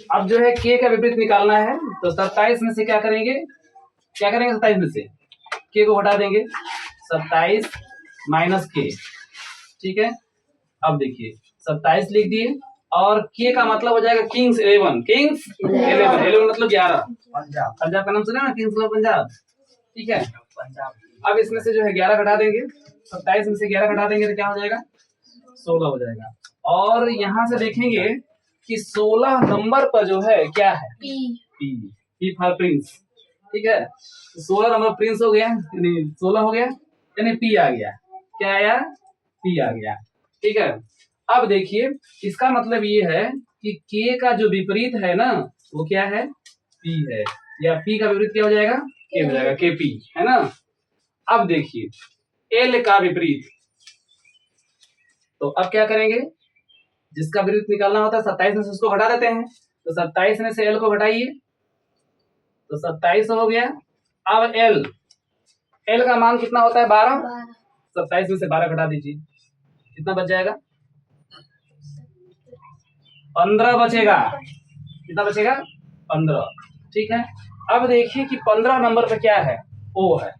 अब जो है के का विपरीत निकालना है, तो 27 में से क्या करेंगे 27 में से के को हटा देंगे, 27 माइनस के। ठीक है, अब देखिए 27 लिख दिए और के का मतलब हो जाएगा किंग्स 11, किंग्स 11 मतलब 11। पंजाब का नाम सुना ना, किंग्स ऑफ पंजाब। ठीक है, अब इसमें से जो है 11 घटा देंगे, 27 में से 11 घटा देंगे तो क्या हो जाएगा 16 हो जाएगा। और यहाँ से देखेंगे कि 16 नंबर पर जो है क्या है पी फॉर प्रिंस। ठीक है, तो 16 नंबर प्रिंस हो गया, यानी 16 हो गया, यानी पी आ गया। क्या आया? पी आ गया। ठीक है, अब देखिए इसका मतलब ये है कि के का जो विपरीत है ना वो क्या है? पी है, या पी का विपरीत क्या हो जाएगा? के हो जाएगा, के पी है ना। अब देखिए एल का विपरीत, तो अब क्या करेंगे, जिसका विपरीत निकालना होता है 27 में से उसको घटा देते हैं, तो 27 में से एल को घटाइए तो 27 हो गया। अब एल का मान कितना होता है? 12। 27 में से 12 घटा दीजिए, कितना बच जाएगा? 15 बचेगा। कितना बचेगा? 15। ठीक है, अब देखिए कि 15 नंबर पे क्या है? ओ है,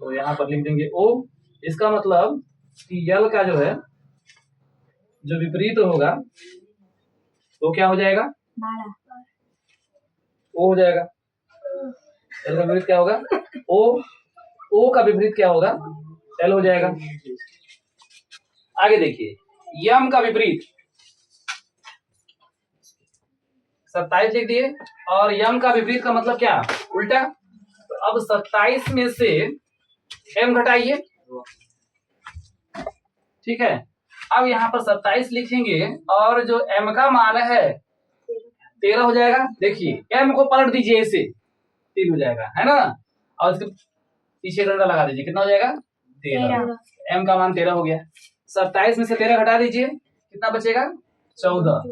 तो यहाँ पर लिख देंगे ओ। इसका मतलब कि यल का जो है जो विपरीत होगा वो क्या हो जाएगा? ओ हो जाएगा। एल का विपरीत क्या होगा? ओ। ओ का विपरीत क्या होगा? एल हो जाएगा। आगे देखिए यम का विपरीत, 27 लिख दिए और यम का विपरीत का मतलब क्या? उल्टा। तो अब 27 में से एम घटाइए। ठीक है, अब यहाँ पर 27 लिखेंगे और जो एम का मान है 13 हो जाएगा। देखिए एम को पलट दीजिए, ऐसे 3 हो जाएगा, है ना। और उसके पीछे डंडा लगा दीजिए, कितना हो जाएगा? 13। एम का मान 13 हो गया। 27 में से 13 घटा दीजिए, कितना बचेगा? 14।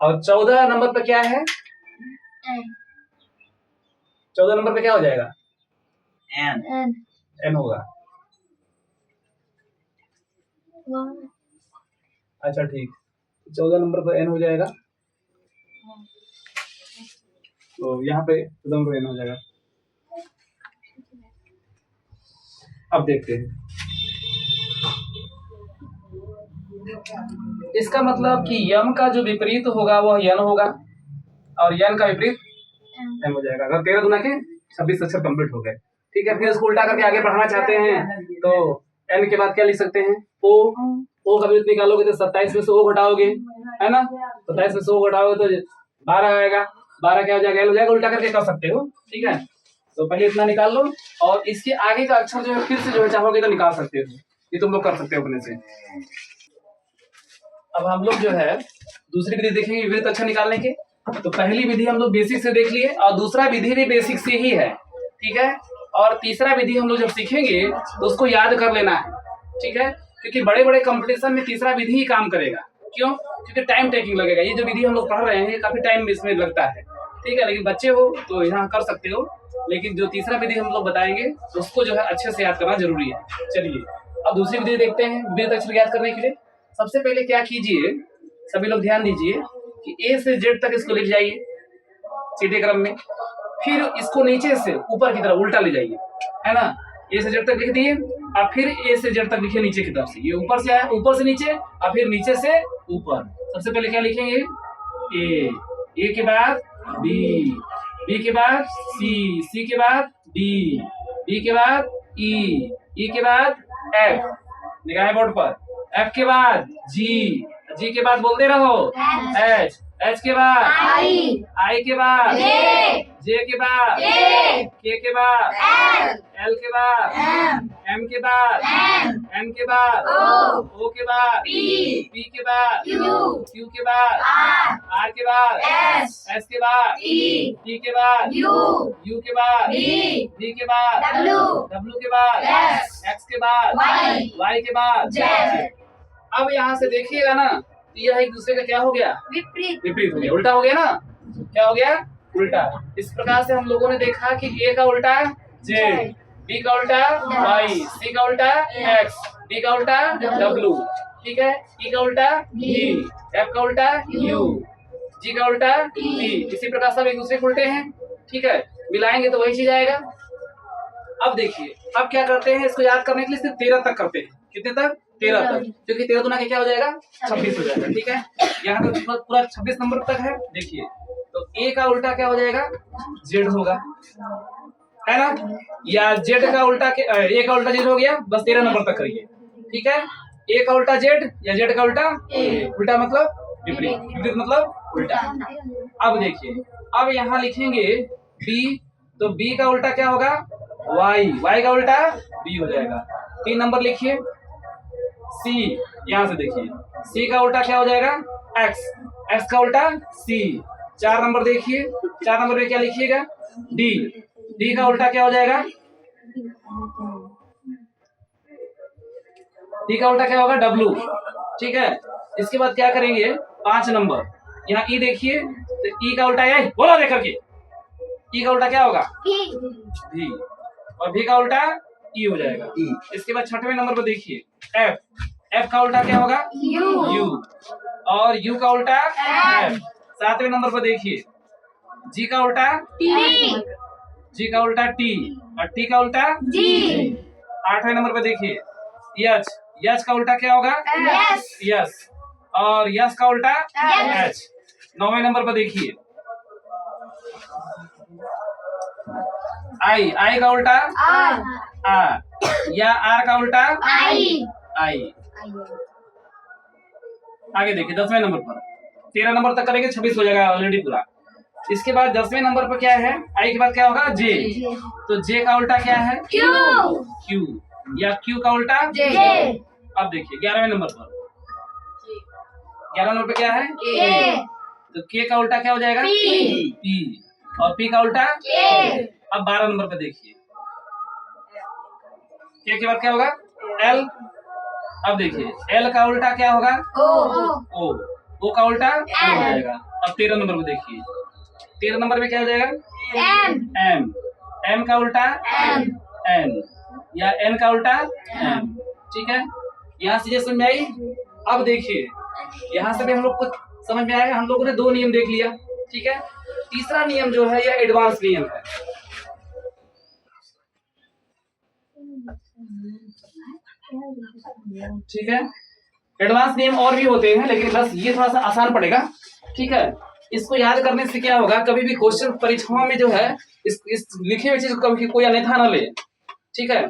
और 14 नंबर पे क्या है? 14 नंबर पे क्या हो जाएगा? एन होगा। अच्छा ठीक, 14 नंबर पर एन हो जाएगा, तो यहाँ पे 14 नंबर एन हो जाएगा। अब देखते हैं, इसका मतलब कि यम का जो विपरीत होगा वह यन होगा और यन का विपरीत एम हो जाएगा। अगर 13 गुना के 26 अक्षर कंप्लीट हो गए। ठीक है, फिर इसको उल्टा करके आगे बढ़ाना चाहते हैं तो एन के बाद क्या लिख सकते हैं? ओ का विपरीत निकालोगे तो 27 में से ओ घटाओगे, है ना। 27 में से ओ घटाओगे तो 12 आएगा। 12 क्या हो जाएगा? एल हो जाएगा। उल्टा करके कर सकते हो। ठीक है, तो पहले इतना निकाल लो और इसके आगे का अक्षर जो है फिर से जो है चाहोगे तो निकाल सकते हो। ये तुम लोग कर सकते हो अपने से। अब हम लोग जो है दूसरी विधि देखेंगे विपरीत अक्षर निकालने के। तो पहली विधि हम लोग बेसिक से देख लिए और दूसरा विधि भी बेसिक से ही है। ठीक है, और तीसरा विधि हम लोग जब सीखेंगे तो उसको याद कर लेना है। ठीक है, क्योंकि बड़े बड़े कंपटीशन में तीसरा विधि ही काम करेगा। क्यों? क्योंकि टाइम टेकिंग लगेगा। ये जो विधि हम लोग पढ़ रहे हैं काफी टाइम इसमें लगता है। ठीक है, लेकिन बच्चे हो तो यहाँ कर सकते हो, लेकिन जो तीसरा विधि हम लोग बताएंगे उसको जो है अच्छे से याद करना जरूरी है। चलिए अब दूसरी विधि देखते हैं विपरीत अक्षर याद करने के लिए। सबसे पहले क्या कीजिए, सभी लोग ध्यान दीजिए कि ए से जेड तक इसको लिख जाइए सीधे क्रम में, फिर इसको नीचे से ऊपर की तरफ उल्टा ले जाइए, है ना। ए से जेड तक लिख दिए और फिर ए से जेड तक लिखिए नीचे की तरफ से। ये ऊपर से आया, ऊपर से नीचे और फिर नीचे से ऊपर। सबसे पहले क्या लिखेंगे? ए के बाद बी के बाद सी के बाद डी के बाद ई के बाद एफ, निगाहें बोर्ड पर। एफ के बाद जी के बाद बोलते रहो एच के बाद आई के बाद जे के बाद के के बाद एल के बाद एम के बाद एन के बाद ओ के बाद पी के बाद क्यू के बाद आर के बाद एस के बाद टी के बाद यू के बाद वी के बाद डब्ल्यू के बाद एक्स के बाद वाई के बाद। अब यहाँ से देखिएगा ना, यह एक दूसरे का क्या हो गया? विपरीत हो गया, उल्टा हो गया ना। क्या हो गया? उल्टा। इस प्रकार से हम लोगों ने देखा कि ए का उल्टा जेड, बी का उल्टा वाई, सी का उल्टा एक्स, B का उल्टा W, ठीक है, E का उल्टा E, F का उल्टा U, G का उल्टा T। इसी प्रकार सब एक दूसरे के उल्टे हैं, ठीक है, मिलाएंगे तो वही चीज आएगा। अब देखिए, अब क्या करते हैं, इसको याद करने के लिए सिर्फ 13 तक करते हैं। कितने तक? 13 तक, क्योंकि 13 गुना के क्या हो जाएगा? 26 हो जाएगा, ठीक है। यहाँ तो पूरा 26 नंबर तक है। देखिए, तो A का उल्टा क्या हो जाएगा? Z होगा, है ना, या Z का उल्टा A का उल्टा Z हो गया। बस 13 नंबर तक करिए, ठीक है। A का उल्टा Z या Z का उल्टा A। उल्टा मतलब विपरीत, विपरीत मतलब उल्टा। अब देखिए, अब यहाँ लिखेंगे B, तो B का उल्टा क्या होगा? Y, Y का उल्टा B हो जाएगा। 3 नंबर लिखिए C, यहाँ से देखिए C का उल्टा क्या हो जाएगा? X, X का उल्टा C। 4 नंबर देखिए, 4 नंबर में क्या लिखिएगा? D, D का उल्टा क्या हो जाएगा? D का उल्टा क्या होगा? W, ठीक है। इसके बाद क्या करेंगे? 5 नंबर, यहाँ E देखिए, तो E का उल्टा है, बोला देख करके, E का उल्टा क्या होगा? V, और V का उल्टा E हो जाएगा। इसके बाद 6वें नंबर पर देखिए F, F का उल्टा क्या होगा? U, और U का उल्टा F। 7वें नंबर पर देखिए G का उल्टा T, G का उल्टा T, और T का उल्टा G। 8वें नंबर पर देखिए H, H का उल्टा क्या होगा? S, और S का उल्टा H। 9वें नंबर पर देखिए I का उल्टा R, या R का उल्टा I। आगे देखिए 10वें नंबर पर, 13 नंबर तक करेंगे 26 हो जाएगा ऑलरेडी पूरा। इसके बाद 10वें नंबर पर क्या है? I के बाद क्या होगा? J, तो J का उल्टा क्या है? Q, या Q का उल्टा J। अब देखिए 11वें नंबर पर, 11 नंबर पे क्या है? K, तो K का उल्टा क्या हो जाएगा? P, और P का उल्टा K। अब 12 नंबर पे देखिए K के बाद क्या होगा? L। अब देखिए L का उल्टा क्या होगा? O का उल्टा O हो जाएगा। अब 13 नंबर पे देखिए, 13 नंबर पे क्या हो जाएगा? M का उल्टा N, या N का उल्टा M, ठीक है। यहाँ से समझ में आई? अब देखिए, यहाँ से भी हम लोग को समझ में आएगा। हम लोगों ने 2 नियम देख लिया, ठीक है। तीसरा नियम जो है यह एडवांस नियम है, ठीक है। एडवांस नियम और भी होते हैं, लेकिन बस ये थोड़ा सा आसान पड़ेगा, ठीक है। इसको याद करने से क्या होगा, कभी भी क्वेश्चन परीक्षाओं में जो है इस लिखे हुए चीज को कभी कोई अन्यथा ना ले, ठीक है।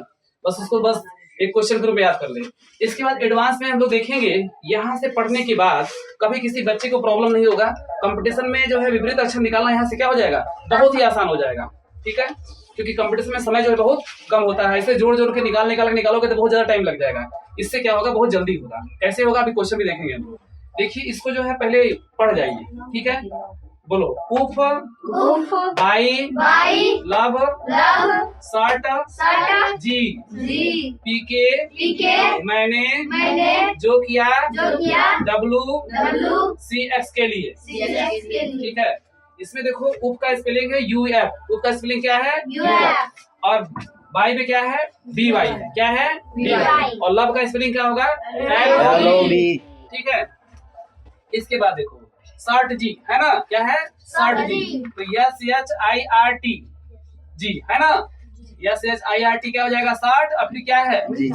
बस उसको बस एक क्वेश्चन के रूप में याद कर ले। इसके बाद एडवांस में हम लोग देखेंगे, यहाँ से पढ़ने के बाद कभी किसी बच्चे को प्रॉब्लम नहीं होगा। कंपटीशन में जो है विपरीत अक्षर निकालना यहाँ से क्या हो जाएगा? बहुत ही आसान हो जाएगा, ठीक है, क्योंकि कंपटीशन में समय जो है बहुत कम होता है। ऐसे जोड़ जोड़ के निकालोगे तो बहुत ज्यादा टाइम लग जाएगा। इससे क्या होगा? बहुत जल्दी होगा। कैसे होगा अभी क्वेश्चन भी देखेंगे हम लोग। देखिए, इसको जो है पहले पढ़ जाइए, ठीक है। बोलो, उफ, बाई, लब, सर्ट, जी, पीके, मैंने जो किया, डब्लू, CX के लिए, ठीक है। इसमें देखो उफ का स्पेलिंग है UF, उफ का स्पेलिंग क्या है? UF, और बाई में क्या है? BY, क्या है? BY, और लब का स्पेलिंग क्या होगा? LOV, ठीक है। इसके बाद देखो सर्ट जी, है ना, क्या है? सर्ट जी, तो SHIRT जी, है ना, SHIRT क्या हो जाएगा? सर्ट, और फिर क्या है? जी,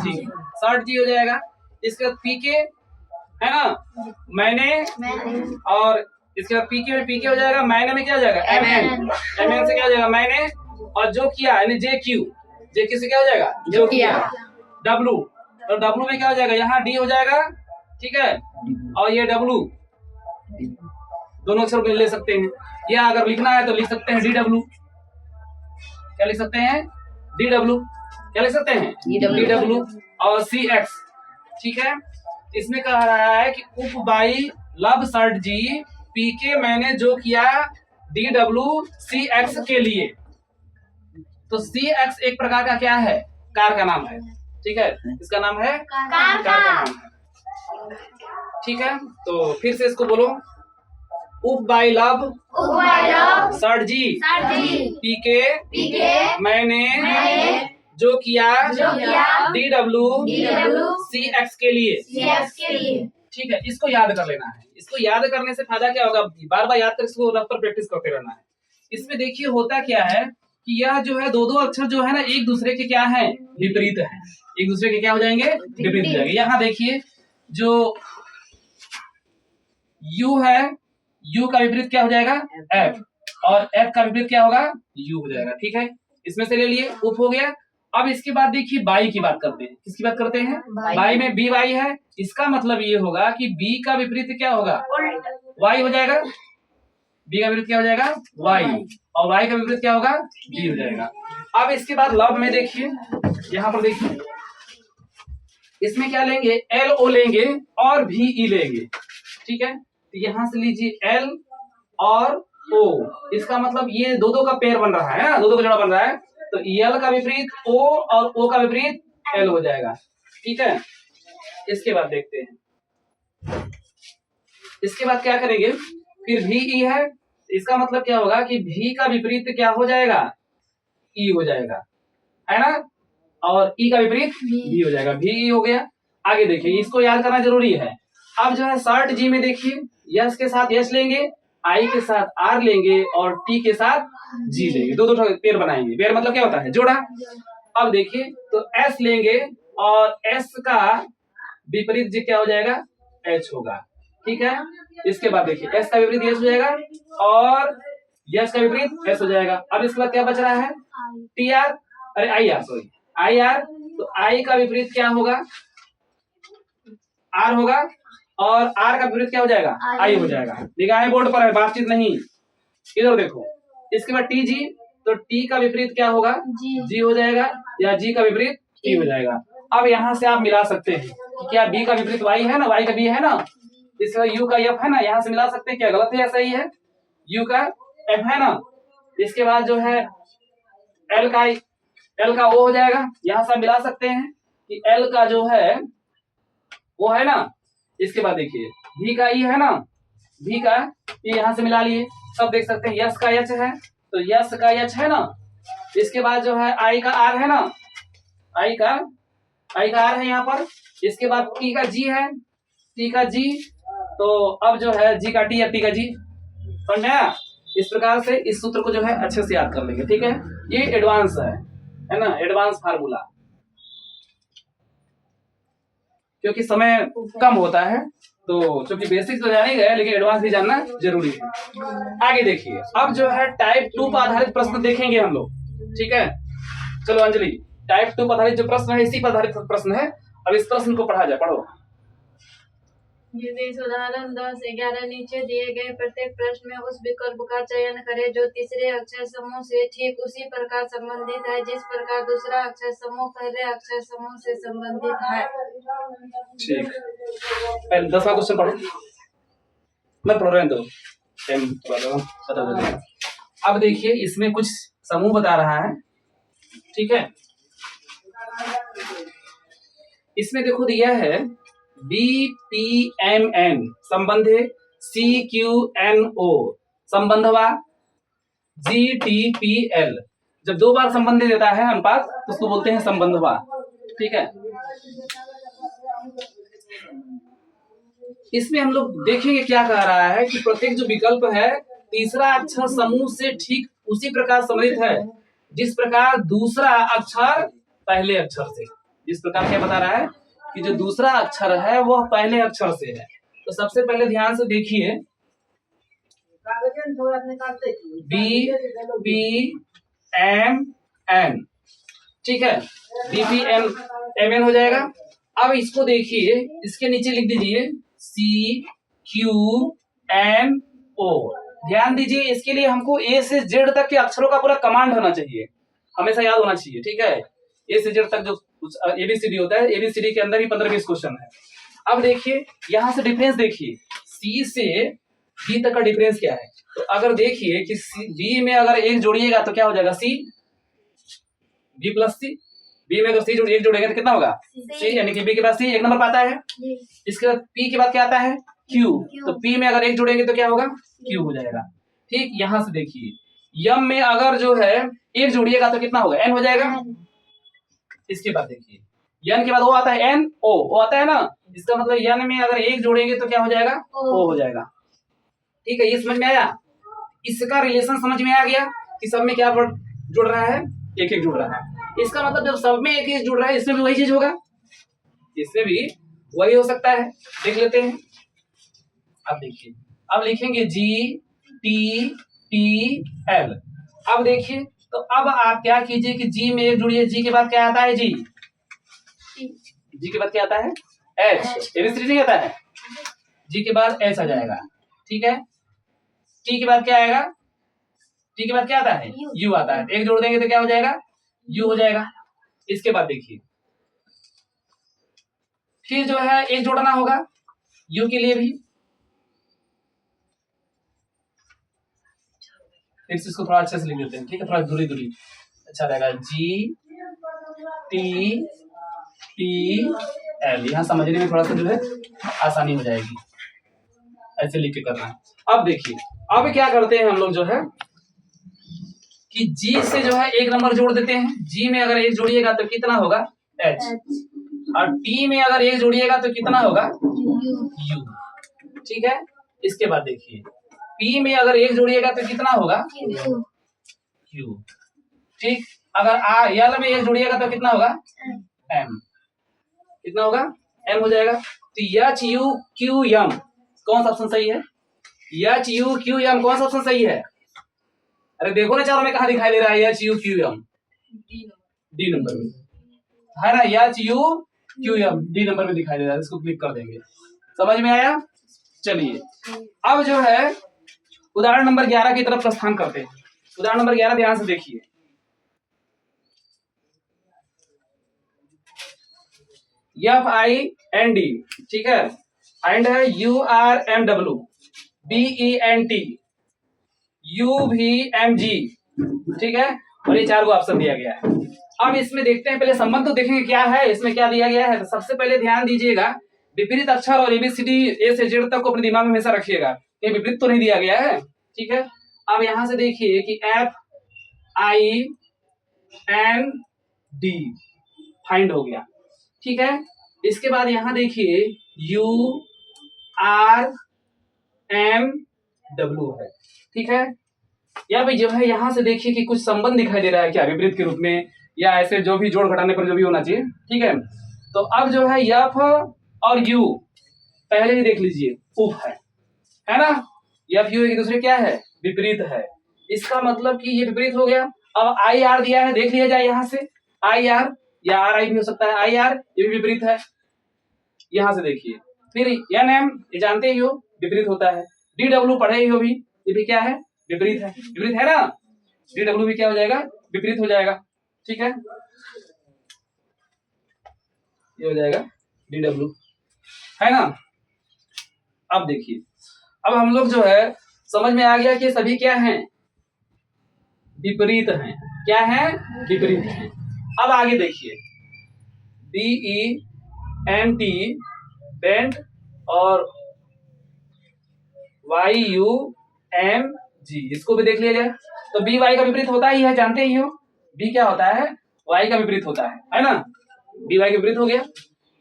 सर्ट जी हो जाएगा। इसके बाद पीके, है ना, मैंने, और इसके बाद पीके में पीके हो जाएगा, मैंने में क्या हो जाएगा? MN से क्या हो जाएगा? मैंने, और जो किया यानी JQ से क्या हो जाएगा? जो किया। W, तो W में क्या हो जाएगा? यहाँ D हो जाएगा, ठीक है, और ये W, दोनों अक्षर ले सकते हैं, या अगर लिखना है तो लिख सकते हैं DW। क्या लिख सकते हैं? DW, क्या लिख सकते हैं? DW, और CX, ठीक है। इसमें कह रहा है कि उफ, बाई, लब, सर्ट जी, पीके, मैंने जो किया, DW, CX के लिए। तो CX एक प्रकार का क्या है? कार का नाम है, ठीक है। इसका नाम है कार का नाम है, ठीक है। तो फिर से इसको बोलो, उफ, बाई, लब, सर्ट जी, पीके, मैंने जो किया DW CX के लिए। ठीक है, इसको याद कर लेना है। इसको याद करने से फायदा क्या होगा, बार बार याद कर इसको रफ पर प्रैक्टिस करते रहना है। इसमें देखिए होता क्या है कि यह जो है दो अक्षर जो है ना एक दूसरे के क्या है, विपरीत है। एक दूसरे के क्या हो जाएंगे, विपरीत हो जाएंगे। यहाँ देखिए जो U है, U का विपरीत क्या हो जाएगा, F, और F का विपरीत क्या होगा, U हो जाएगा। ठीक है, इसमें से ले लिए, उप हो गया। अब इसके बाद देखिए बाई की बात करते हैं। किसकी बात करते हैं, बाई में बी वाई है। इसका मतलब ये होगा कि बी का विपरीत क्या होगा, वाई हो जाएगा। बी का विपरीत क्या हो जाएगा, वाई, और वाई का विपरीत क्या होगा, बी हो जाएगा। अब इसके बाद लब में देखिए, यहाँ पर देखिए इसमें क्या लेंगे, एल ओ लेंगे और भी ई लेंगे। ठीक है, तो यहां से लीजिए एल और ओ, इसका मतलब ये दो का पेयर बन रहा है ना, दो का जोड़ा बन रहा है। तो एल का विपरीत ओ और ओ का विपरीत एल हो जाएगा। ठीक है, इसके बाद देखते हैं, इसके बाद क्या करेंगे, फिर भी ई है। इसका मतलब क्या होगा कि भी का विपरीत क्या हो जाएगा, ई हो जाएगा, है ना, और ई का विपरीत भी हो जाएगा, भी ई हो गया। आगे देखिए, इसको याद करना जरूरी है। अब जो है शॉर्ट जी में देखिए, यस के साथ यस लेंगे, आई के साथ आर लेंगे और टी के साथ जी लेंगे। दो पेयर बनाएंगे। पेयर मतलब क्या होता है, जोड़ा। अब देखिए तो एस लेंगे और एस का विपरीत जी क्या हो जाएगा, एच होगा। ठीक है, इसके बाद देखिए एस का विपरीत एस हो जाएगा और यस का विपरीत एस हो जाएगा। अब इसके बाद क्या बच रहा है, टी आर, अरे I R, sorry I R. तो आई का विपरीत क्या होगा, आर होगा, और आर का विपरीत क्या हो जाएगा, आई हो जाएगा। निगाहें बोर्ड पर है, बातचीत नहीं, इधर देखो। इसके बाद टी जी, तो टी का विपरीत क्या होगा, जी हो जाएगा, या जी का विपरीत टी हो जाएगा। अब यहाँ से आप मिला सकते हैं, क्या बी का विपरीत वाई है ना, वाई का बी है ना, इसका यू का एफ है ना, यहाँ से मिला सकते हैं। क्या गलत है या सही है, यू का एफ है ना। इसके बाद जो है एल का ओ हो जाएगा। यहाँ से मिला सकते हैं कि एल का जो है वो है ना। इसके बाद देखिए भी का ई है ना, भी का ई यहाँ से मिला लिए, सब देख सकते हैं। यस का एच है, तो यस का एच है ना। इसके बाद जो है आई का आर है ना, आई का आर है यहाँ पर। इसके बाद टी का जी है, टी का जी, तो अब जो है जी का टी या टी का जी, समझ में आया। इस प्रकार से इस सूत्र को जो है अच्छे से याद कर लेंगे। ठीक है, ये एडवांस है ना, एडवांस फार्मूला, क्योंकि समय कम होता है तो क्योंकि बेसिक्स तो जाने गए लेकिन एडवांस भी जानना जरूरी है। आगे देखिए, अब जो है टाइप 2 पर आधारित प्रश्न देखेंगे हम लोग। ठीक है, चलो अंजलि, टाइप 2 पर आधारित जो प्रश्न है इसी पर आधारित प्रश्न है। अब इस प्रश्न को पढ़ा जाए, पढ़ो। यदि उदाहरण 10-11 नीचे दिए गए प्रत्येक प्रश्न में उस विकल्प का चयन करें जो तीसरे अक्षर समूह से ठीक उसी प्रकार संबंधित है जिस प्रकार दूसरा अक्षर समूह पहले अक्षर समूह से संबंधित है। ठीक, पहले 10वां क्वेश्चन पढ़ो, मैं पढ़ रहे दो बता दो। अब देखिए इसमें कुछ समूह बता रहा है। ठीक है, इसमें देखो दिया है BPMN संबंध है, CQNO संबंधवा, GTPL। जब दो बार संबंध देता है अनुपात तो उसको बोलते हैं संबंधवा। ठीक है, इसमें हम लोग देखेंगे क्या कह रहा है कि प्रत्येक जो विकल्प है तीसरा अक्षर समूह से ठीक उसी प्रकार संबंधित है जिस प्रकार दूसरा अक्षर पहले अक्षर से। जिस प्रकार क्या बता रहा है कि जो दूसरा अक्षर है वह पहले अक्षर से है। तो सबसे पहले ध्यान से देखिए, BPMN, ठीक है, BPMN हो जाएगा। अब इसको देखिए, इसके नीचे लिख दीजिए CQNO। ध्यान दीजिए, इसके लिए हमको A से Z तक के अक्षरों का पूरा कमांड होना चाहिए, हमेशा याद होना चाहिए। ठीक है, A से Z तक जो ABCD होता है, ABCD के अंदर ही 15-20 क्वेश्चन है। अब देखिए यहाँ से डिफरेंस देखिए, C से B तक का डिफरेंस क्या है। तो अगर देखिए कि B में अगर एक जोड़िएगा तो क्या हो जाएगा, C, B plus C। B में अगर C एक जोड़ेंगे तो कितना होगा, C, यानी कि B के पास C एक नंबर पाता है। इसके बाद P के बाद क्या आता है, Q। तो P में अगर एक जोड़ेंगे तो क्या होगा, Q हो जाएगा। ठीक, यहाँ से देखिए M में अगर जो है एक जोड़िएगा तो कितना होगा, N हो जाएगा। इसके बाद देखिए यन के बाद ओ आता है, एन ओ आता है ना, इसका मतलब यन में अगर एक जोड़ेंगे तो क्या हो जाएगा, ओ हो जाएगा। ठीक है, ये समझ में आया। इसका रिलेशन समझ में आ गया कि सब में क्या वर्ड जुड़ रहा है, एक एक जुड़ रहा है। इसका मतलब जब सब में एक एक जुड़ रहा है, इसमें भी वही चीज होगा, इसमें भी वही हो सकता है। देख लेते हैं। अब देखिए, अब लिखेंगे जी टी टी एल। अब देखिए, तो अब आप क्या कीजिए कि जी में एक जुड़िए, जी के बाद क्या आता है, जी के बाद क्या आता है, एच। एबीसीडी नहीं आता है, जी के बाद एच आ जाएगा। ठीक है, टी के बाद क्या आएगा, टी के बाद क्या आता है, यू आता है। एक जोड़ देंगे तो क्या हो जाएगा, यू हो जाएगा। इसके बाद देखिए, फिर जो है एक जोड़ना होगा यू के लिए भी। फिर से इसको थोड़ा अच्छे से लिख देते हैं, ठीक है, थोड़ा दूरी दूरी अच्छा रहेगा। जी टी टी एल, यहाँ समझने में थोड़ा सा जो है आसानी हो जाएगी, ऐसे लिख के करना है। अब देखिए, अब क्या करते हैं हम लोग जो है कि जी से जो है एक नंबर जोड़ देते हैं। जी में अगर एक जोड़िएगा तो कितना होगा, एच, और टी में अगर एक जोड़िएगा तो कितना होगा, यू। ठीक है, इसके बाद देखिए, पी में अगर एक जोड़िएगा तो कितना होगा, क्यू। ठीक, अगर एल में एक जोड़िएगा तो कितना होगा, एम। कितना होगा, एम हो जाएगा। तो एच यू क्यू एम कौन सा ऑप्शन सही है, एच यू क्यू एम कौन सा ऑप्शन सही है। अरे देखो ना चारों में कहा दिखाई दे रहा है, H U Q M, D number में है ना, H U Q M D number में दिखाई दे रहा है, इसको क्लिक कर देंगे। समझ में आया। चलिए, अब जो है उदाहरण नंबर 11 की तरफ प्रस्थान करते हैं। उदाहरण नंबर 11 ध्यान से देखिए। एफ आई एन डी, ठीक है, एंड है U R M W B E N T U V M G, ठीक है, और ये 4 ऑप्शन दिया गया है। अब इसमें देखते हैं, पहले संबंध तो देखेंगे क्या है, इसमें क्या दिया गया है। तो सबसे पहले ध्यान दीजिएगा, विपरीत अक्षर और एबीसीडी ए से जेड तक को अपने दिमाग में हमेशा रखिएगा, ये विपरीत तो नहीं दिया गया है। ठीक है, अब यहां से देखिए कि F I N D find हो गया। ठीक है, इसके बाद यहां देखिए यू आर एम डब्ल्यू है। ठीक है, या भाई जो है यहां से देखिए कि कुछ संबंध दिखाई दे रहा है क्या, विपरीत के रूप में, या ऐसे जो भी जोड़ घटाने पर जो भी होना चाहिए। ठीक है, तो अब जो है एफ और यू पहले ही देख लीजिए उप है ना, एफ यू एक दूसरे क्या है, विपरीत है। इसका मतलब कि ये विपरीत हो गया। अब आई आर दिया है, देख लिया जाए यहां से, आई आर या आर आई भी हो सकता है, आई आर ये भी विपरीत है, यहां से देखिए। फिर एन एम ये जानते ही हो विपरीत होता है, डी डब्ल्यू पढ़े ही हो भी, ये भी क्या है, विपरीत है, विपरीत है ना, डी डब्ल्यू भी क्या हो जाएगा, विपरीत हो जाएगा। ठीक है, ये हो जाएगा डी डब्ल्यू, है ना। अब देखिए, अब हम लोग जो है समझ में आ गया कि सभी क्या हैं, विपरीत हैं। क्या है, विपरीत हैं। अब आगे देखिए, B E N T bent और वाई यू एम जी, इसको भी देख लिया जाए। तो बी वाई का विपरीत होता ही है, जानते ही हो, बी क्या होता है, वाई का विपरीत होता है ना, बी वाई का विपरीत हो गया।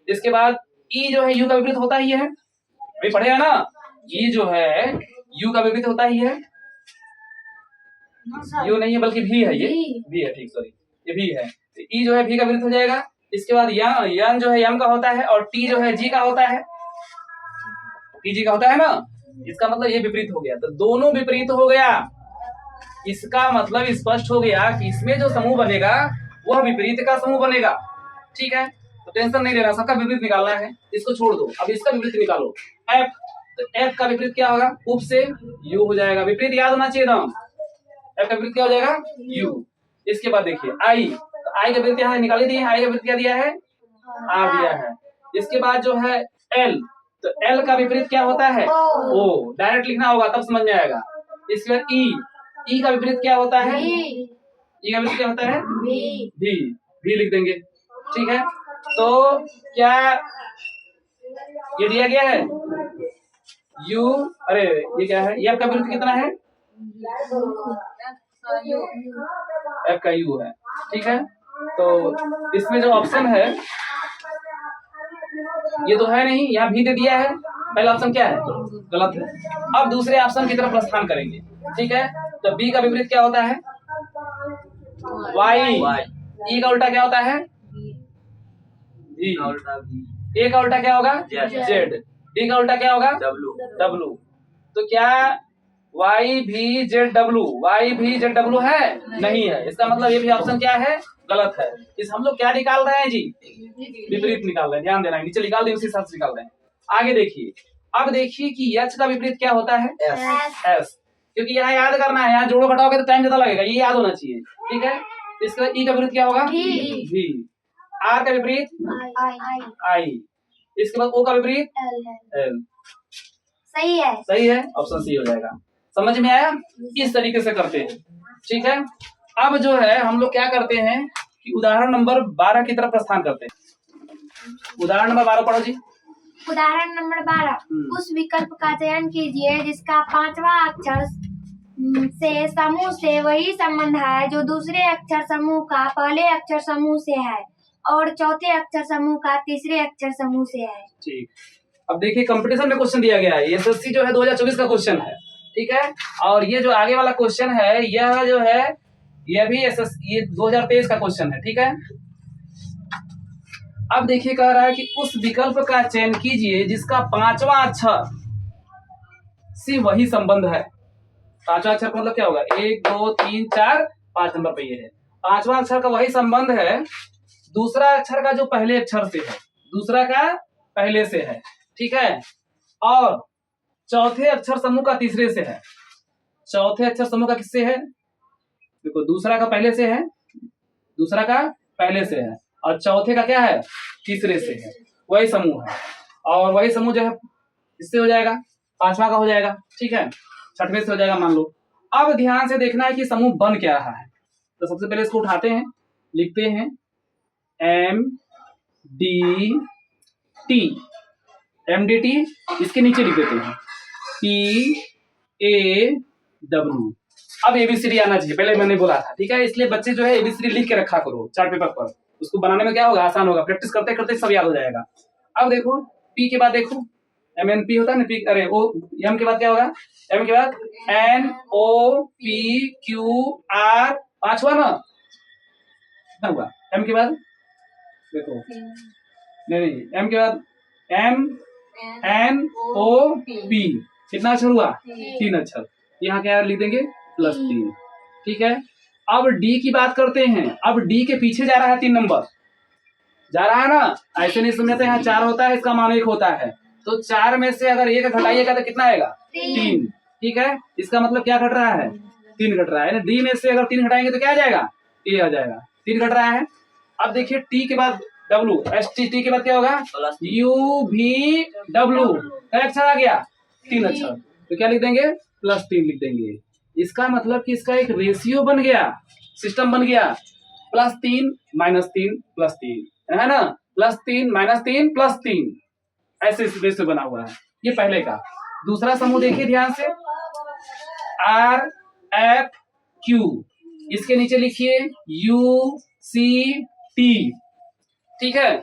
इसके बाद ई जो है यू का विपरीत होता ही है, अभी पढ़ेगा ना, ई जो है यू का विपरीत होता ही है, यू नहीं है बल्कि भी है, ये भी है, ठीक, सॉरी, ये भी है। तो ई जो है भी का विपरीत हो जाएगा। इसके बाद यन जो है एम का होता है, और टी जो है जी का होता है, टी जी का होता है ना, इसका मतलब ये विपरीत हो गया। तो दोनों विपरीत हो गया, इसका मतलब स्पष्ट हो गया कि इसमें जो समूह बनेगा वह विपरीत का समूह बनेगा। ठीक है, तो टेंशन नहीं लेना, सबका विपरीत निकालना है, इसको छोड़ दो। अब इसका विपरीत निकालो, एफ, तो एफ का विपरीत क्या होगा, उप से यू हो जाएगा, विपरीत याद होना चाहिए ना, एफ का विपरीत क्या हो जाएगा, यू। इसके बाद देखिए आई, तो आई का विपरीत यहाँ निकाल दिए, आई का विपरीत क्या दिया है, आर दिया है। इसके बाद जो है एल, तो एल का विपरीत क्या होता है, ओ, डायरेक्ट लिखना होगा तब समझ में आएगा। इसके बाद ई, ई का विपरीत क्या होता है, ई का विपरीत क्या होता है, भी लिख देंगे। ठीक है, तो क्या ये दिया गया है, यू, अरे ये क्या है, एफ का विपरीत कितना है, एफ का यू है। ठीक है, तो इसमें जो ऑप्शन है ये तो है नहीं, यहाँ भी दे दिया है, पहला ऑप्शन क्या है, गलत है। अब दूसरे ऑप्शन की तरफ प्रस्थान करेंगे, ठीक है। तो बी का विपरीत क्या होता है, वाई। ई का उल्टा क्या होता है, वी। ए का उल्टा क्या होगा, जेड। डी का उल्टा क्या होगा, डब्लू। तो क्या वाई भी जेड डब्लू, वाई भी जेड डब्लू है, नहीं है। इसका मतलब ये भी ऑप्शन क्या है, गलत है। इस हम लोग क्या निकाल रहे हैं जी, विपरीत निकाल रहे हैं, ध्यान देना, नीचे निकाल दें उसी हिसाब से निकाल रहे हैं। आगे देखिए, अब देखिए कि एच का विपरीत क्या होता है, एस। क्योंकि यहाँ याद करना है, यहाँ जोड़ो घटाओगे तो टाइम ज्यादा लगेगा, ये याद होना चाहिए, ठीक है। इसका ई का विपरीत क्या होगा, वी। आर का विपरीत आई। इसके बाद ओ का विपरीत एल। सही है, सही है, ऑप्शन सी हो जाएगा। समझ में आया, इस तरीके से करते हैं, ठीक है। अब जो है हम लोग क्या करते हैं कि उदाहरण नंबर 12 की तरफ प्रस्थान करते हैं। उदाहरण नंबर 12 पढ़ो जी। उदाहरण नंबर 12, उस विकल्प का चयन कीजिए जिसका पांचवा अक्षर से समूह से वही संबंध है जो दूसरे अक्षर समूह का पहले अक्षर समूह से है और चौथे अक्षर समूह का तीसरे अक्षर समूह से है। ठीक, अब देखिए कंपटीशन में क्वेश्चन दिया गया है, एसएससी जो है 2024 का क्वेश्चन है, ठीक है। और ये जो आगे वाला क्वेश्चन है, यह जो है यह भी ये 2023 का क्वेश्चन है, ठीक है। अब देखिए कह रहा है कि उस विकल्प का चयन कीजिए जिसका पांचवा अक्षर से वही संबंध है। पांचवा अक्षर का मतलब क्या होगा, 1 2 3 4 5 नंबर पे ये है। पांचवा अक्षर का वही संबंध है दूसरा अक्षर का जो पहले अक्षर से है, दूसरा का पहले से है, ठीक है। और चौथे अक्षर समूह का तीसरे से है। चौथे अक्षर समूह का किससे है, देखो दूसरा का पहले से है, दूसरा का पहले से है, और चौथे का क्या है, तीसरे से है, वही समूह है। और वही समूह जो है इससे हो जाएगा, पांचवा का हो जाएगा, ठीक है, छठवें से हो जाएगा मान लो। अब ध्यान से देखना है कि समूह बन क्या रहा है। तो सबसे पहले इसको उठाते हैं, लिखते हैं M D T, M D T, इसके नीचे लिख देते हैं पी ए डब्ल्यू। अब एबीसीडी आना चाहिए, पहले मैंने बोला था, ठीक है। इसलिए बच्चे जो है एबीसीडी लिख के रखा करो चार्ट पेपर पर, उसको बनाने में क्या होगा, आसान होगा, प्रैक्टिस करते करते सब याद हो जाएगा। अब देखो पी के बाद देखो एम एन पी होता है ना, पी, अरे ओ, एम के बाद क्या होगा, एम के बाद N O P Q R, पांचवा ना, कितना हुआ, एम के बाद देखो, नहीं एम के बाद एम एन ओ पी, कितना अक्षर हुआ, 3 अक्षर, यहाँ क्या लिख देंगे +3, ठीक है। अब डी की बात करते हैं। अब डी के पीछे जा रहा है 3 नंबर जा रहा है ना, ऐसे नहीं सुनने, तो यहाँ 4 होता है, इसका मान 1 होता है, तो 4 में से अगर 1 घटाइएगा तो कितना आएगा, 3, ठीक है। इसका मतलब क्या घट रहा है, 3 घट रहा है ना। डी में से अगर 3 घटाएंगे तो क्या आ जाएगा, ए आ जाएगा, 3 घट रहा है। अब देखिए टी के बाद डब्लू, एस टी, टी के बाद क्या होगा, यू भी डब्लू, क्या अक्षर आ गया, 3 अक्षर, तो क्या लिख देंगे, +3 लिख देंगे। इसका मतलब कि इसका एक रेशियो बन गया, सिस्टम बन गया, +3 -3 +3, है ना, +3 -3 +3, ऐसे रेशियो बना हुआ है। ये पहले का। दूसरा समूह देखिए ध्यान से, आर एफ क्यू, इसके नीचे लिखिए यू सी टी, ठीक है।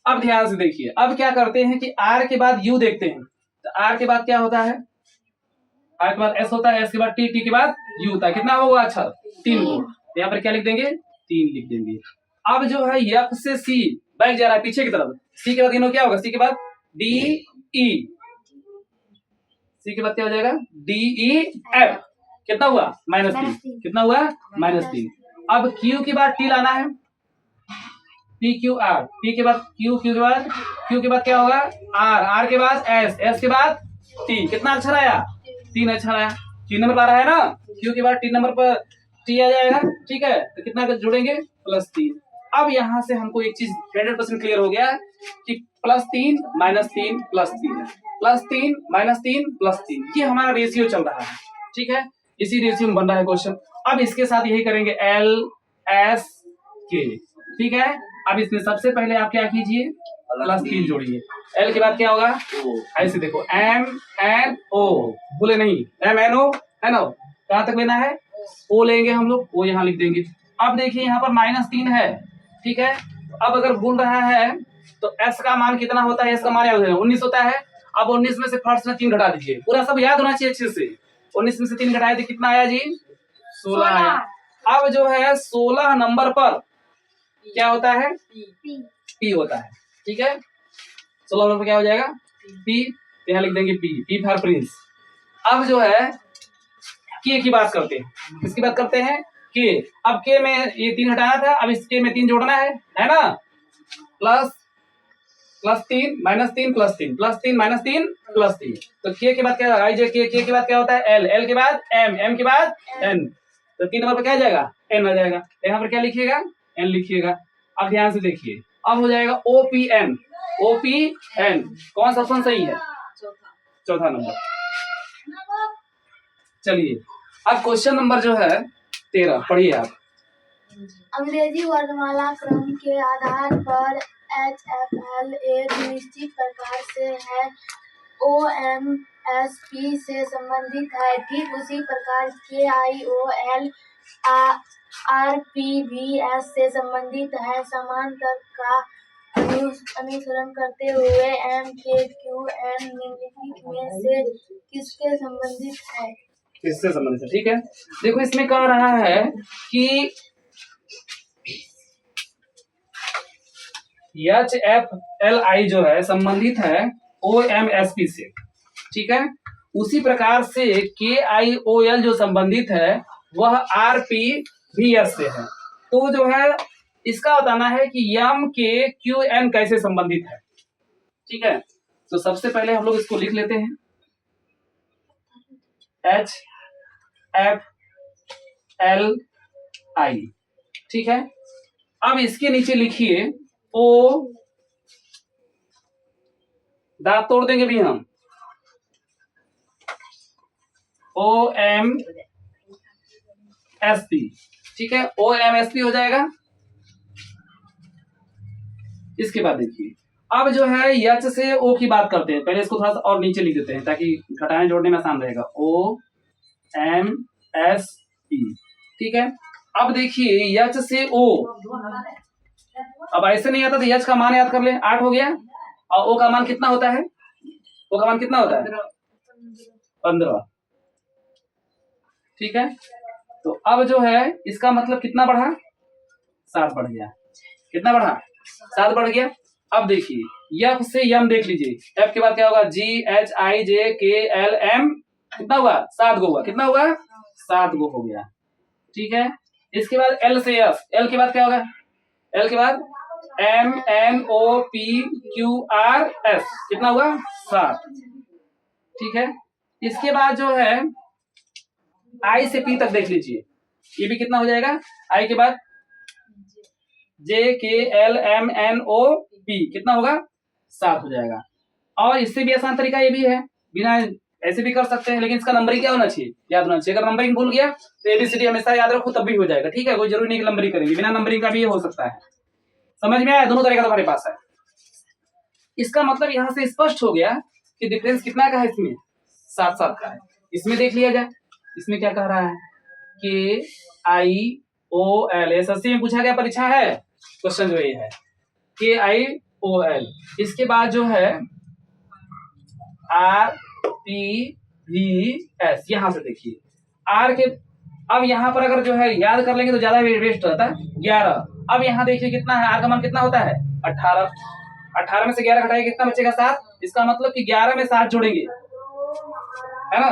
अब ध्यान से देखिए, अब क्या करते हैं कि आर के बाद यू देखते हैं, तो आर के बाद क्या होता है, आर के बाद एस होता है, एस के बाद टी, टी के बाद यू होता है, कितना होगा अक्षर, 3 को, यहाँ पर क्या लिख देंगे, 3 लिख देंगे। अब जो है एफ से सी बैक जा रहा है पीछे की तरफ, सी के बाद इन्हों क्या होगा, सी के बाद डी ई, सी के बाद क्या हो जाएगा, डी ई एफ, कितना हुआ, -3, कितना हुआ, -3। अब क्यू के बाद टी लाना है, पी क्यू आर, पी के बाद क्यू, क्यू के बाद क्या होगा, आर, आर के बाद एस, एस के बाद टी, कितना अक्षर आया, 3 अक्षर आया, 3 नंबर पर आ रहा है ना, क्यू के बाद 3 नंबर पर टी आ जाएगा, ठीक है। तो कितना जोड़ेंगे, +3। अब यहाँ से हमको एक चीज 100% क्लियर हो गया कि +3 -3 +3, +3 -3 +3, ये हमारा रेशियो चल रहा है, ठीक है। इसी रेशियो में बन रहा है क्वेश्चन। अब इसके साथ यही करेंगे एल एस के, ठीक है। अब इसमें सबसे पहले आप क्या कीजिए, +3 जोड़िए, एल के बाद क्या होगा, ऐसे देखो एम एन ओ, भूले नहीं, एम एन ओ है ना, कहाँ तक लेना है, ओ लेंगे हम लोग, ओ यहाँ लिख देंगे, अब देखिए यहाँ पर -3 है, ठीक है। अब अगर बोल रहा है तो s का मान कितना होता है, s का मान याद है 19 होता है। अब 19 में से फर्स्ट में 3 घटा दीजिए, पूरा सब याद होना चाहिए अच्छे से। 19 में से 3 घटाए तो कितना आया जी, 16 आया। अब जो है 16 नंबर पर क्या होता है, p होता है, ठीक है। 16 नंबर पर क्या हो जाएगा, p, यहाँ लिख देंगे p फॉर प्रिंस। अब जो है k की बात करते हैं, किसकी बात करते हैं, k। अब k में ये 3 हटाना था, अब इस k में 3 जोड़ना है ना। प्लस 3 -3 +3 +3 -3 +3, तो k के बाद क्या होगा, k के बाद क्या होता है, l के बाद m के बाद n, तो 3 नंबर पर क्या आ जाएगा, n आ जाएगा। यहाँ पर क्या लिखिएगा, n लिखिएगा। अब ध्यान से देखिए, अब हो जाएगा OPN। कौन सा ऑप्शन सही है, चौथा नंबर। चलिए अब क्वेश्चन नंबर जो है 13 पढ़िए आप। अंग्रेजी वर्णमाला क्रम के आधार पर HFL एक निश्चित प्रकार से है, OMSP से संबंधित है। ठीक उसी प्रकार KIOL RPVS से संबंधित है। समान तर्क का अनुसरण करते हुए MKQN निम्नलिखित में से किसके संबंधित है, किससे संबंधित है, ठीक है। देखो इसमें कह रहा है कि HFLI जो है संबंधित है OMSP से, ठीक है। उसी प्रकार से KIOL जो संबंधित है वह RPVS से है। तो जो है इसका बताना है कि MKQN कैसे संबंधित है, ठीक है। तो सबसे पहले हम लोग इसको लिख लेते हैं, HFLI, ठीक है। अब इसके नीचे लिखिए O, दांत तोड़ देंगे भी हम, OMSP, ठीक है। OMSP हो जाएगा। इसके बाद देखिए अब जो है H से O की बात करते हैं, पहले इसको थोड़ा सा और नीचे लिख देते हैं ताकि घटाने जोड़ने में आसान रहेगा, OMSP, ठीक है। अब देखिए H से O, अब ऐसे नहीं आता तो H का मान याद कर ले, 8 हो गया, और O का मान कितना होता है, O का मान कितना होता है 15, ठीक है। तो अब जो है इसका मतलब कितना बढ़ा, 7 बढ़ गया, कितना बढ़ा, 7 बढ़ गया। अब देखिए F से M देख लीजिए, F के बाद क्या होगा, GHIJKLM, कितना हुआ, 7 गो हुआ, कितना हुआ, 7 गो हो गया, ठीक है। इसके बाद L से S, L के बाद क्या होगा, L के बाद MNOPQRS, कितना हुआ, 7, ठीक है। इसके बाद जो है I से P तक देख लीजिए, ये भी कितना हो जाएगा, I के बाद JKLMNOP, कितना होगा, 7 हो जाएगा। और इससे भी आसान तरीका ये भी है, बिना ऐसे भी कर सकते हैं, लेकिन इसका नंबरिंग क्या होना चाहिए, याद होना चाहिए। अगर नंबरिंग भूल गया तो ABCD हमेशा याद रखो, तब भी हो जाएगा, ठीक है। कोई जरूरी नहीं कि नंबरिंग करेंगे, बिना नंबरिंग का भी ये हो सकता है। समझ में आया, दोनों तरीका तुम्हारे पास है। इसका मतलब यहाँ से स्पष्ट हो गया कि डिफरेंस कितना का है, इसमें 7-7 का है। इसमें देख लिया जाए, इसमें क्या कह रहा है, KIOL, एसएससी में पूछा गया, परीक्षा है, क्वेश्चन जो ये है KIOL। इसके बाद जो है RPVS, यहां से देखिए R के, अब यहाँ पर अगर जो है याद कर लेंगे तो ज्यादा वेस्ट रहता है, 11। अब यहाँ देखिए कितना है, R का मान कितना होता है, 18। 18 में से 11 घटाएंगे कितना बचेगा, 7। इसका मतलब कि 11 में 7 जोड़ेंगे, है ना,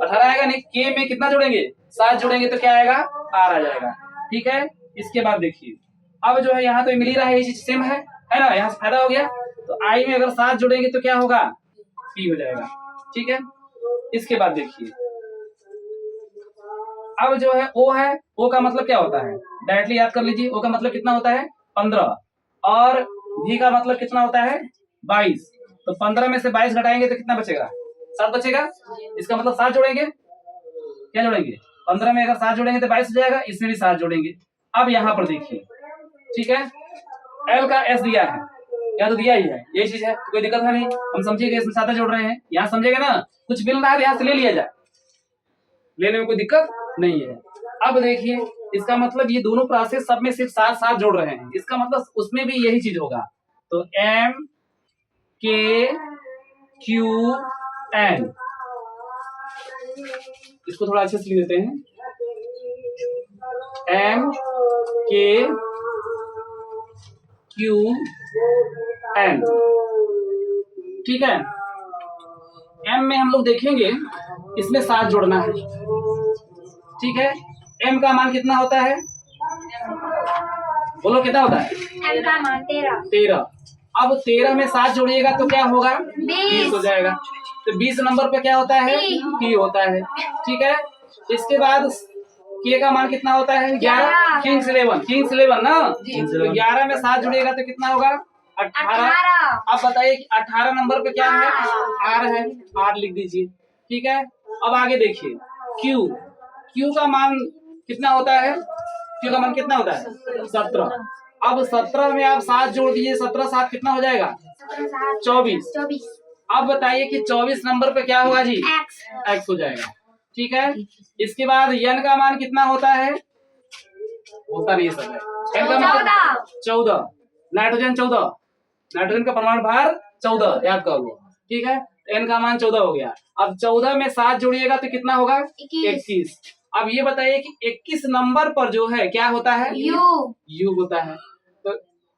18 आएगा नहीं, K में कितना जोड़ेंगे, 7 जोड़ेंगे तो क्या आएगा, R आ जाएगा, ठीक है। इसके बाद देखिए अब जो है यहाँ तो मिल ही रहा है, ये चीज सेम है ना, यहाँ से फायदा हो गया। तो I में अगर 7 जोड़ेंगे तो क्या होगा, P हो जाएगा, ठीक है। इसके बाद देखिए अब जो है O है, O का मतलब क्या होता है, डायरेक्टली याद कर लीजिए, O का मतलब कितना होता है, 15, और V का मतलब कितना होता है, 22। तो 15 में से 22 घटाएंगे तो कितना बचेगा, 7 बचेगा। इसका मतलब 7 जोड़ेंगे, क्या जोड़ेंगे, 15 में अगर 7 जोड़ेंगे तो 22 हो जाएगा, इसमें भी 7 जोड़ेंगे। अब यहाँ पर देखिए, ठीक है, L का S दिया है, या तो दिया ही है, ये चीज है, तो कोई दिक्कत है नहीं, हम समझिएगा इसमें 7 जोड़ रहे हैं, यहाँ समझेगा ना, कुछ मिल रहा है यहाँ से ले लिया जाए, लेने में कोई दिक्कत नहीं है। अब देखिए इसका मतलब ये दोनों प्रोसेस सब में सिर्फ साथ साथ जोड़ रहे हैं, इसका मतलब उसमें भी यही चीज होगा। तो M K Q N, इसको थोड़ा अच्छे से लिख देते हैं, M K Q N, ठीक है। M में हम लोग देखेंगे इसमें 7 जोड़ना है, ठीक है। M का मान कितना होता है, बोलो कितना होता है? M का मान 13। अब 13 में 7 जोड़िएगा तो क्या होगा? 20 हो जाएगा। तो 20 नंबर पे क्या होता है? T होता है, ठीक है। इसके बाद K का मान कितना होता है? 11। किंग्स 11 ना, तो 11 में 7 जुड़ेगा तो कितना होगा? 18। अब बताइए कि 18 नंबर पे क्या है? R है, R लिख दीजिए, ठीक है। अब आगे देखिए Q का मान कितना होता है? Q का मान कितना होता है? 17। अब 17 में आप 7 जोड़ दीजिए, 17 7 कितना हो जाएगा? 24। अब बताइए कि 24 नंबर पे क्या होगा जी? X हो जाएगा, ठीक है। इसके बाद N का मान कितना होता है? होता नहीं सब है। N का मान 14। नाइट्रोजन 14, नाइट्रोजन का परमाणु भार 14, याद कर लो, ठीक है। N का मान 14 हो गया। अब 14 में 7 जोड़िएगा तो कितना होगा? 21। अब ये बताइए कि 21 नंबर पर जो है क्या होता है? U होता है। तो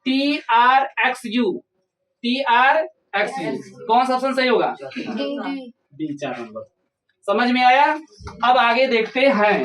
TRXU, कौन सा ऑप्शन सही होगा? D 4 number. समझ में आया? अब आगे देखते हैं।